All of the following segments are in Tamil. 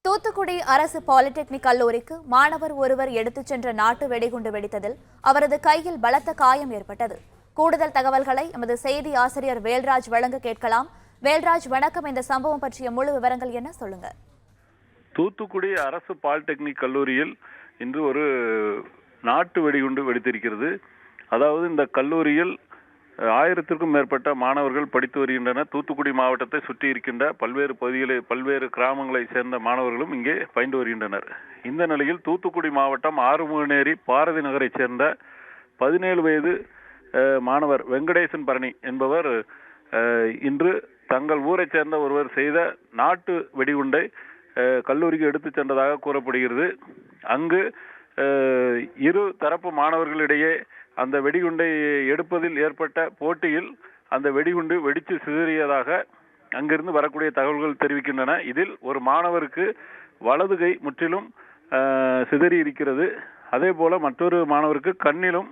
தூத்துக்குடி அரசு பாலிடெக்னிக் கல்லூரிக்கு மாணவர் ஒருவர் எடுத்துச் சென்ற நாட்டு வெடிகுண்டு வெடித்ததில் அவரது கையில் பலத்த காயம் ஏற்பட்டது. கூடுதல் தகவல்களை எமது செய்தி ஆசிரியர் வேல்ராஜ் வழங்க கேட்கலாம். வேல்ராஜ், வணக்கம். இந்த சம்பவம் பற்றிய முழு விவரங்கள் என்ன, சொல்லுங்க. தூத்துக்குடி அரசு பாலிடெக்னிக் கல்லூரியில் இன்று ஒரு நாட்டு வெடிகுண்டு வெடித்திருக்கிறது. அதாவது இந்த கல்லூரியில் 1000க்கும் மேற்பட்ட மாணவர்கள் படித்து வருகின்றனர். தூத்துக்குடி மாவட்டத்தை சுற்றி இருக்கின்ற பல்வேறு பகுதிகளில் பல்வேறு கிராமங்களை சேர்ந்த மாணவர்களும் இங்கே பயின்று வருகின்றனர். இந்த நிலையில் தூத்துக்குடி மாவட்டம் ஆறுமுகநேரி பாரதி நகரைச் சேர்ந்த 17 வயது மாணவர் வெங்கடேசன் பரணி என்பவர் இன்று தங்கள் ஊரைச் சேர்ந்த ஒருவர் செய்த நாட்டு வெடிகுண்டை கல்லூரிக்கு எடுத்துச் சென்றதாக கூறப்படுகிறது. அங்கு இரு தரப்பு மாணவர்களிடையே அந்த வெடிகுண்டை எடுப்பதில் ஏற்பட்ட போட்டியில் அந்த வெடிகுண்டு வெடித்து சிதறியதாக அங்கிருந்து வரக்கூடிய தகவல்கள் தெரிவிக்கின்றன. இதில் ஒரு மாணவருக்கு வலது கை முற்றிலும் சிதறி இருக்கிறது. அதே போல மற்றொரு மாணவருக்கு கண்ணிலும்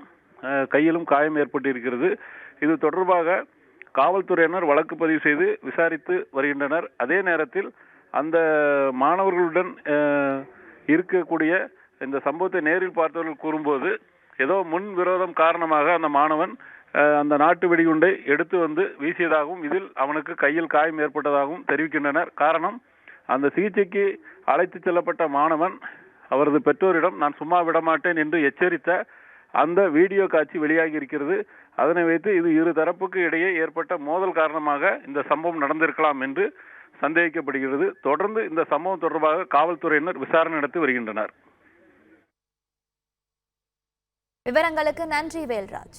கையிலும் காயம் ஏற்பட்டிருக்கிறது. இது தொடர்பாக காவல்துறையினர் வழக்கு பதிவு செய்து விசாரித்து வருகின்றனர். அதே நேரத்தில் அந்த மாணவர்களுடன் இருக்கக்கூடிய இந்த சம்பவத்தை நேரில் பார்த்தவர்கள் கூறும்போது, ஏதோ முன் விரோதம் காரணமாக அந்த மாணவன் அந்த நாட்டு வெடிகுண்டை எடுத்து வந்து வீசியதாகவும் இதில் அவனுக்கு கையில் காயம் ஏற்பட்டதாகவும் தெரிவிக்கின்றனர். காரணம், அந்த சிகிச்சைக்கு அழைத்து செல்லப்பட்ட மாணவன் அவரது பெற்றோரிடம் நான் சும்மா விடமாட்டேன் என்று எச்சரித்த அந்த வீடியோ காட்சி வெளியாகி இருக்கிறது. அதனை வைத்து இது இரு தரப்புக்கு இடையே ஏற்பட்ட மோதல் காரணமாக இந்த சம்பவம் நடந்திருக்கலாம் என்று சந்தேகிக்கப்படுகிறது. தொடர்ந்து இந்த சம்பவம் தொடர்பாக காவல்துறையினர் விசாரணை நடத்தி வருகின்றனர். விவரங்களுக்கு நன்றி வேல்ராஜ்.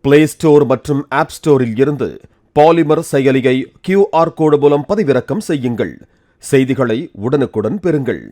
பிளே ஸ்டோர் மற்றும் ஆப் ஸ்டோரில் இருந்து பாலிமர் செயலியை QR கோடு மூலம் பதிவிறக்கம் செய்யுங்கள். செய்திகளை உடனுக்குடன் பெறுங்கள்.